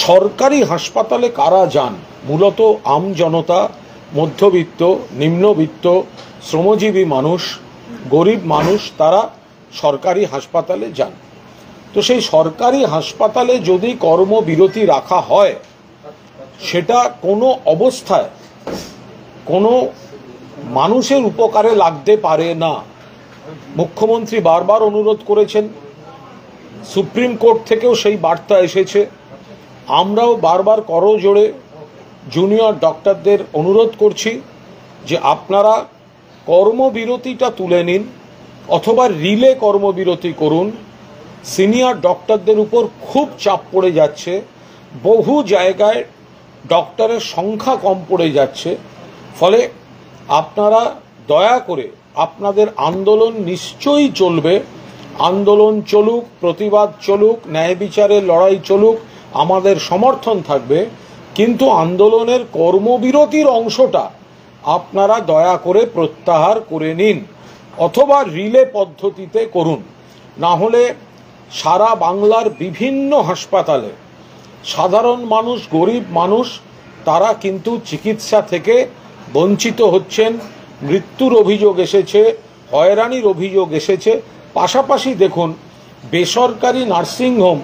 সরকারি হাসপাতালে কারা যান? মূলত আম জনতা, মধ্যবিত্ত, নিম্নবিত্ত, শ্রমজীবী মানুষ, গরিব মানুষ, তারা সরকারি হাসপাতালে যান। তো সেই সরকারি হাসপাতালে যদি কর্মবিরতি রাখা হয়, সেটা কোনো অবস্থায় কোনো মানুষের উপকারে লাগতে পারে না। মুখ্যমন্ত্রী বারবার অনুরোধ করেছেন, সুপ্রিম কোর্ট থেকেও সেই বার্তা এসেছে। আমরাও বারবার করজোড়ে জুনিয়র ডক্টরদের অনুরোধ করছি যে আপনারা কর্মবিরতিটা তুলে নিন অথবা রিলে কর্মবিরতি করুন। সিনিয়র ডক্টরদের উপর খুব চাপ পড়ে যাচ্ছে, বহু জায়গায় ডক্টরের সংখ্যা কম পড়ে যাচ্ছে। ফলে আপনারা দয়া করে, আপনাদের আন্দোলন নিশ্চয়ই চলবে, আন্দোলন চলুক, প্রতিবাদ চলুক, ন্যায় বিচারের লড়াই চলুক, আমাদের সমর্থন থাকবে, কিন্তু আন্দোলনের কর্মবিরতির অংশটা আপনারা দয়া করে প্রত্যাহার করে নিন অথবা রিলে পদ্ধতিতে করুন। না হলে সারা বাংলার বিভিন্ন হাসপাতালে সাধারণ মানুষ, গরিব মানুষ, তারা কিন্তু চিকিৎসা থেকে বঞ্চিত হচ্ছেন। মৃত্যুর অভিযোগ এসেছে, হয়রানির অভিযোগ এসেছে। পাশাপাশি দেখুন, বেসরকারি নার্সিংহোম,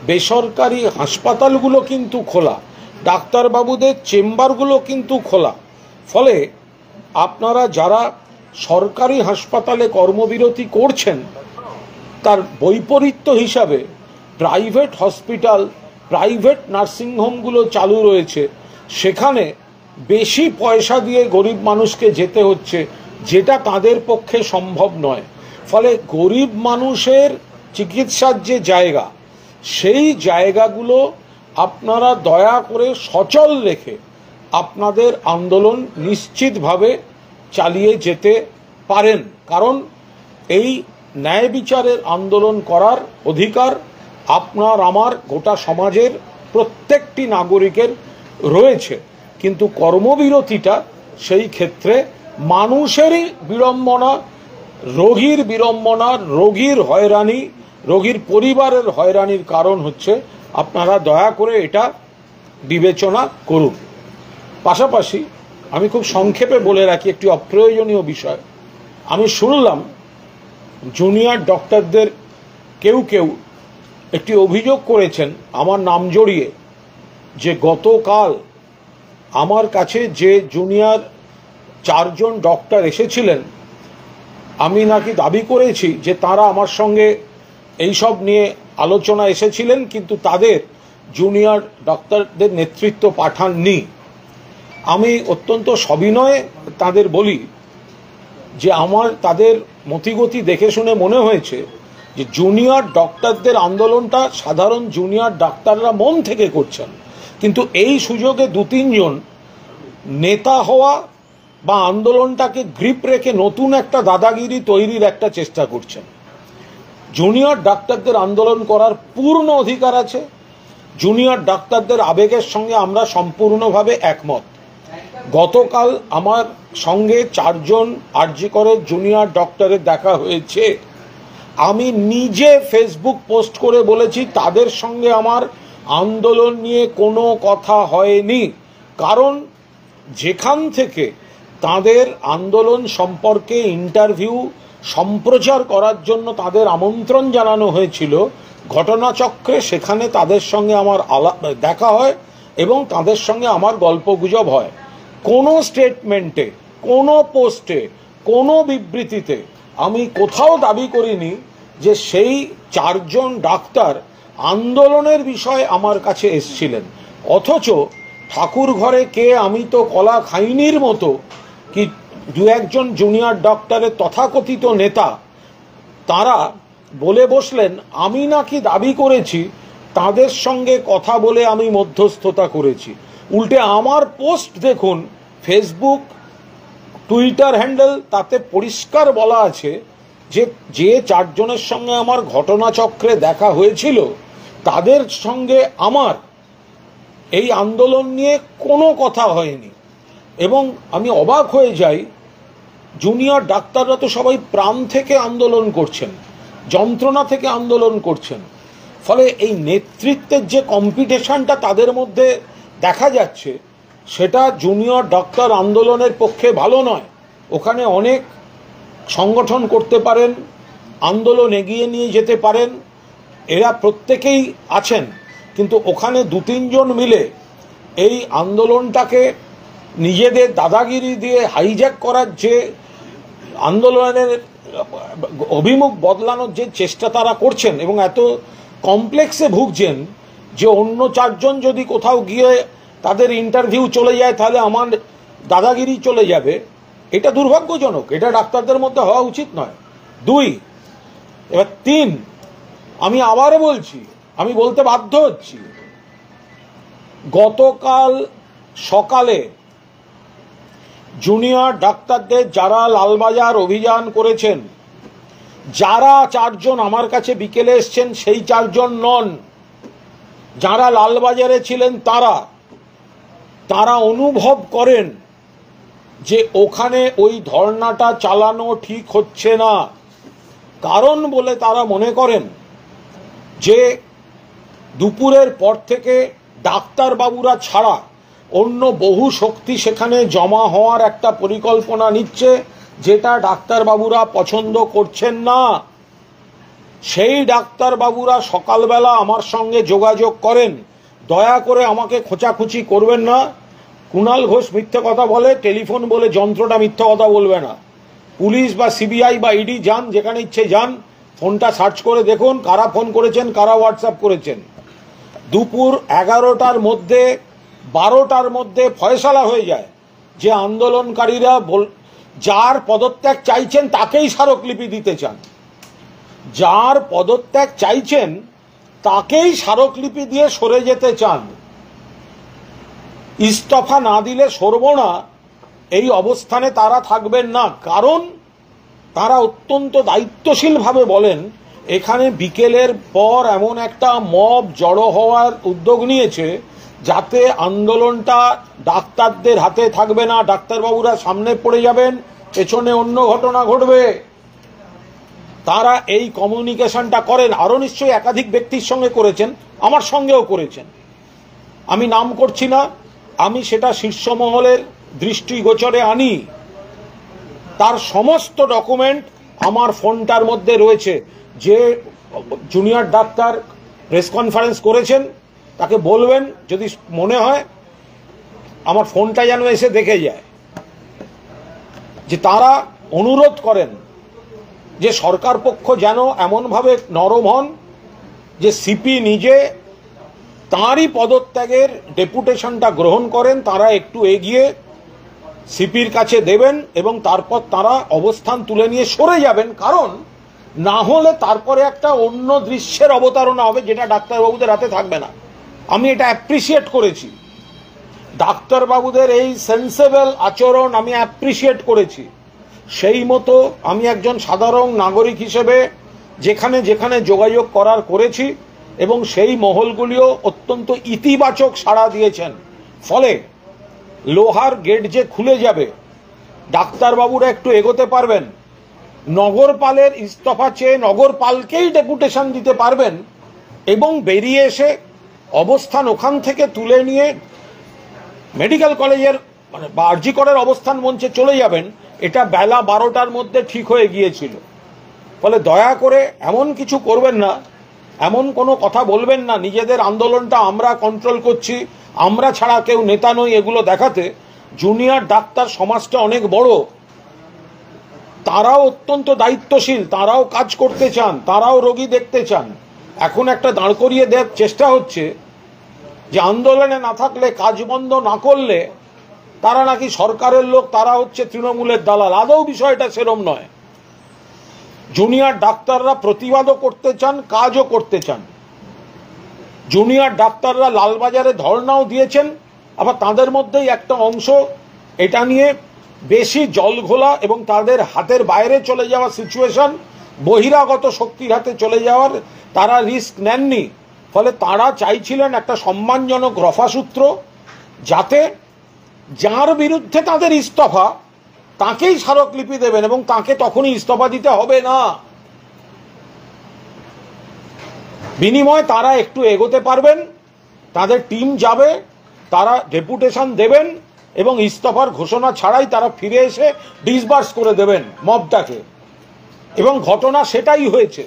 বেসরকারি হাসপাতালগুলো কিন্তু খোলা, ডাক্তারবাবুদের চেম্বারগুলো কিন্তু খোলা। ফলে আপনারা যারা সরকারি হাসপাতালে কর্মবিরতি করছেন, তার বৈপরীত্য হিসাবে প্রাইভেট হসপিটাল, প্রাইভেট নার্সিংহোমগুলো চালু রয়েছে, সেখানে বেশি পয়সা দিয়ে গরিব মানুষকে যেতে হচ্ছে, যেটা তাদের পক্ষে সম্ভব নয়। ফলে গরিব মানুষের চিকিৎসার যে জায়গা, সেই জায়গাগুলো আপনারা দয়া করে সচল রেখে আপনাদের আন্দোলন নিশ্চিতভাবে চালিয়ে যেতে পারেন। কারণ এই ন্যায় বিচারের আন্দোলন করার অধিকার আপনার, আমার, গোটা সমাজের প্রত্যেকটি নাগরিকের রয়েছে। কিন্তু কর্মবিরতিটা সেই ক্ষেত্রে মানুষেরই বিড়ম্বনা, রোগীর বিড়ম্বনা, রোগীর হয়রানি, রোগীর পরিবারের হয়রানির কারণ হচ্ছে। আপনারা দয়া করে এটা বিবেচনা করুন। পাশাপাশি আমি খুব সংক্ষেপে বলে রাখি একটি অপ্রয়োজনীয় বিষয়। আমি শুনলাম জুনিয়র ডক্টরদের কেউ কেউ একটি অভিযোগ করেছেন আমার নাম জড়িয়ে, যে গতকাল আমার কাছে যে জুনিয়র 4 জন ডক্টর এসেছিলেন, আমি নাকি দাবি করেছি যে তারা আমার সঙ্গে এইসব নিয়ে আলোচনা এসেছিলেন, কিন্তু তাদের জুনিয়র ডক্টরদের নেতৃত্ব পাঠাননি। আমি অত্যন্ত সবিনয়ে তাদের বলি যে আমার তাদের মতিগতি দেখে শুনে মনে হয়েছে যে জুনিয়র ডক্টরদের আন্দোলনটা সাধারণ জুনিয়র ডাক্তাররা মন থেকে করছেন, কিন্তু এই সুযোগে 2-3 জন নেতা হওয়া বা আন্দোলনটাকে গ্রিপ রেখে নতুন একটা দাদাগিরি তৈরির একটা চেষ্টা করছেন। জুনিয়র ডাক্তারদের আন্দোলন করার পূর্ণ অধিকার আছে। জুনিয়র ডাক্তারদের আবেগের সঙ্গে আমরা সম্পূর্ণভাবে একমত। গতকাল আমার সঙ্গে 4 জন আরজি করের জুনিয়র ডক্টরের দেখা হয়েছে। আমি নিজে ফেসবুক পোস্ট করে বলেছি তাদের সঙ্গে আমার আন্দোলন নিয়ে কোনো কথা হয়নি। কারণ যেখান থেকে তাদের আন্দোলন সম্পর্কে ইন্টারভিউ সম্প্রচার করার জন্য তাদের আমন্ত্রণ জানানো হয়েছিল, ঘটনাচক্রে সেখানে তাদের সঙ্গে আমার দেখা হয় এবং তাদের সঙ্গে আমার গল্পগুজব হয়। কোনো স্টেটমেন্টে, কোনো পোস্টে, কোনো বিবৃতিতে আমি কোথাও দাবি করিনি যে সেই 4 জন ডাক্তার আন্দোলনের বিষয়ে আমার কাছে এসেছিলেন। অথচ ঠাকুর ঘরে কে, আমি তো কলা খাইনির মতো কি 2-1 জন জুনিয়র ডক্টরের তথাকথিত নেতা, তারা বলে বসলেন আমি নাকি দাবি করেছি তাদের সঙ্গে কথা বলে আমি মধ্যস্থতা করেছি। উল্টে আমার পোস্ট দেখুন, ফেসবুক, টুইটার হ্যান্ডেল, তাতে পরিষ্কার বলা আছে যে 4 জনের সঙ্গে আমার ঘটনাচক্রে দেখা হয়েছিল, তাদের সঙ্গে আমার এই আন্দোলন নিয়ে কোনো কথা হয়নি। এবং আমি অবাক হয়ে যাই, জুনিয়র ডাক্তাররা তো সবাই প্রাণ থেকে আন্দোলন করছেন, যন্ত্রণা থেকে আন্দোলন করছেন। ফলে এই নেতৃত্বের যে কম্পিটিশনটা তাদের মধ্যে দেখা যাচ্ছে সেটা জুনিয়র ডক্টর আন্দোলনের পক্ষে ভালো নয়। ওখানে অনেক সংগঠন করতে পারেন, আন্দোলন এগিয়ে নিয়ে যেতে পারেন, এরা প্রত্যেকেই আছেন, কিন্তু ওখানে 2-3 জন মিলে এই আন্দোলনটাকে নিজেদের দাদাগিরি দিয়ে হাইজ্যাক করার যে আন্দোলনের অভিমুখ বদলানোর যে চেষ্টা তারা করছেন এবং এত কমপ্লেক্সে ভুগছেন যে অন্য 4 জন যদি কোথাও গিয়ে তাদের ইন্টারভিউ চলে যায় তাহলে আমার দাদাগিরি চলে যাবে, এটা দুর্ভাগ্যজনক, এটা ডাক্তারদের মধ্যে হওয়া উচিত নয়। 2, এবার 3, আমি আবারও বলছি, আমি বলতে বাধ্য হচ্ছি, গতকাল সকালে জুনিয়র ডাক্তারদের যারা লালবাজার অভিযান করেছেন, যারা 4 জন আমার কাছে বিকেলে এসছেন সেই 4 জন নন, যারা লালবাজারে ছিলেন তারা অনুভব করেন যে ওখানে ওই ধর্নাটা চালানো ঠিক হচ্ছে না। কারণ বলে তারা মনে করেন যে দুপুরের পর থেকে ডাক্তারবাবুরা ছাড়া অন্য বহু শক্তি সেখানে জমা হওয়ার একটা পরিকল্পনা নিচ্ছে, যেটা ডাক্তারবাবুরা পছন্দ করছেন না। সেই ডাক্তারবাবুরা সকালবেলা আমার সঙ্গে যোগাযোগ করেন, দয়া করে আমাকে খোঁচাখুচি করবেন না, কুণাল ঘোষ মিথ্যে কথা বলে, টেলিফোন বলে যন্ত্রটা মিথ্যে কথা বলবে না, পুলিশ বা সিবিআই বা ইডি যান, যেখানে ইচ্ছে যান, ফোনটা সার্চ করে দেখুন কারা ফোন করেছেন, কারা হোয়াটসঅ্যাপ করেছেন। দুপুর 11টার মধ্যে 12টার মধ্যে ফয়সালা হয়ে যায় যে আন্দোলনকারীরা যার পদত্যাগ চাইছেন তাকেই স্মারকলিপি দিতে চান, যার পদত্যাগ চাইছেন তাকেই স্মারকলিপি দিয়ে সরে যেতে চান। ইস্তফা না দিলে সরব না, এই অবস্থানে তারা থাকবেন না। কারণ তারা অত্যন্ত দায়িত্বশীলভাবে বলেন এখানে বিকেলের পর এমন একটা মব জড়ো হওয়ার উদ্যোগ নিয়েছে যাতে আন্দোলনটা ডাক্তারদের হাতে থাকবে না, ডাক্তারবাবুরা সামনে পড়ে যাবেন, পেছনে অন্য ঘটনা ঘটবে। তারা এই কমিউনিকেশনটা করেন, আরো নিশ্চয়ই একাধিক ব্যক্তির সঙ্গে করেছেন, আমার সঙ্গেও করেছেন, আমি নাম করছি না, আমি সেটা শীর্ষ মহলের দৃষ্টিগোচরে আনি। তার সমস্ত ডকুমেন্ট আমার ফোনটার মধ্যে রয়েছে। যে জুনিয়র ডাক্তার প্রেস কনফারেন্স করেছেন তাকে বলবেন যদি মনে হয় আমার ফোনটা যেন এসে দেখে যায়, যে তারা অনুরোধ করেন যে সরকার পক্ষ যেন এমনভাবে নরম হন যে সিপি নিজে তাঁরই পদত্যাগের ডেপুটেশনটা গ্রহণ করেন, তারা একটু এগিয়ে সিপির কাছে দেবেন এবং তারপর তারা অবস্থান তুলে নিয়ে সরে যাবেন। কারণ না হলে তারপরে একটা অন্য দৃশ্যের অবতারণা হবে যেটা ডাক্তারবাবুদের হাতে থাকবে না। আমি এটা অ্যাপ্রিসিয়েট করেছি, ডাক্তারবাবুদের এই সেন্সেবল আচরণ আমি অ্যাপ্রিসিয়েট করেছি। সেই মতো আমি একজন সাধারণ নাগরিক হিসেবে যেখানে যেখানে যোগাযোগ করেছি এবং সেই মহলগুলিও অত্যন্ত ইতিবাচক সাড়া দিয়েছেন। ফলে লোহার গেট যে খুলে যাবে, ডাক্তারবাবুরা একটু এগোতে পারবেন, নগরপালের ইস্তফা চেয়ে নগরপালকেই ডেপুটেশন দিতে পারবেন এবং বেরিয়ে এসে অবস্থান ওখান থেকে তুলে নিয়ে মেডিকেল কলেজের মানে আরজি করের অবস্থান মঞ্চে চলে যাবেন। এটা বেলা 12টার মধ্যে ঠিক হয়ে গিয়েছিল। ফলে দয়া করে এমন কিছু করবেন না, এমন কোনো কথা বলবেন না নিজেদের আন্দোলনটা আমরা কন্ট্রোল করছি, আমরা ছাড়া কেউ নেতা নই, এগুলো দেখাতে। জুনিয়র ডাক্তার সমাজটা অনেক বড়, তারাও অত্যন্ত দায়িত্বশীল, তারাও কাজ করতে চান, তারাও রোগী দেখতে চান। এখন একটা দাঁড় করিয়ে দেওয়ার চেষ্টা হচ্ছে যে আন্দোলনে না থাকলে, কাজ বন্ধ না করলে তারা নাকি সরকারের লোক, তারা হচ্ছে তৃণমূলের দালাল। আদৌ বিষয়টা সেরম নয়। জুনিয়র ডাক্তাররা প্রতিবাদও করতে চান, কাজও করতে চান। জুনিয়র ডাক্তাররা লালবাজারে ধর্নাও দিয়েছেন, আবার তাদের মধ্যেই একটা অংশ এটা নিয়ে বেশি জলঘোলা এবং তাদের হাতের বাইরে চলে যাওয়া সিচুয়েশন, বহিরাগত শক্তির হাতে চলে যাওয়ার তারা রিস্ক নেননি। ফলে তারা চাইছিলেন একটা সম্মানজনক রফাসূত্র, যাতে যার বিরুদ্ধে তাদের ইস্তফা তাকেই স্মারকলিপি দেবেন এবং তাকে তখনই ইস্তফা দিতে হবে না। বিনিময়ে তারা একটু এগোতে পারবেন, তাদের টিম যাবে, তারা ডেপুটেশন দেবেন এবং ইস্তফার ঘোষণা ছাড়াই তারা ফিরে এসে ডিসবার্স করে দেবেন মবটাকে। এবং ঘটনা সেটাই হয়েছে।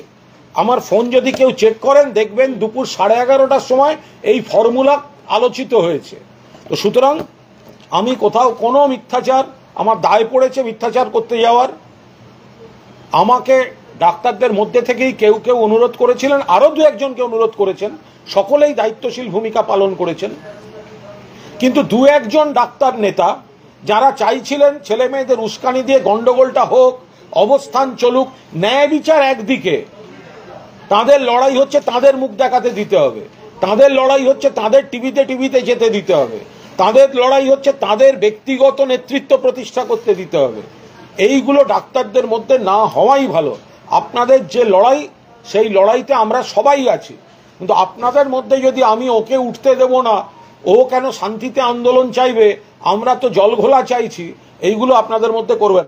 আমার ফোন যদি কেউ চেক করেন দেখবেন দুপুর 11:30টার সময় এই ফর্মুলা আলোচিত হয়েছে। তো সুতরাং আমি কোথাও কোনো মিথ্যাচার, আমার দায় পড়েছে মিথ্যাচার করতে যাওয়ার। আমাকে ডাক্তারদের মধ্যে থেকেই কেউ কেউ অনুরোধ করেছিলেন, আরো দু একজনকে অনুরোধ করেছেন, সকলেই দায়িত্বশীল ভূমিকা পালন করেছেন। কিন্তু দু একজন ডাক্তার নেতা যারা চাইছিলেন ছেলে মেয়েদের উস্কানি দিয়ে গন্ডগোলটা হোক, অবস্থান চলুক, ন্যায় বিচার একদিকে, তাদের লড়াই হচ্ছে তাদের মুখ দেখাতে দিতে হবে, তাদের লড়াই হচ্ছে তাদের টিভিতে যেতে দিতে হবে, তাদের লড়াই হচ্ছে তাদের ব্যক্তিগত নেতৃত্ব প্রতিষ্ঠা করতে দিতে হবে। এইগুলো ডাক্তারদের মধ্যে না হওয়াই ভালো। আপনাদের যে লড়াই, সেই লড়াইতে আমরা সবাই আছি, কিন্তু আপনাদের মধ্যে যদি আমি ওকে উঠতে দেব না, ও কেন শান্তিতে আন্দোলন চাইবে, আমরা তো জলঘোলা চাইছি, এইগুলো আপনাদের মধ্যে করবেন।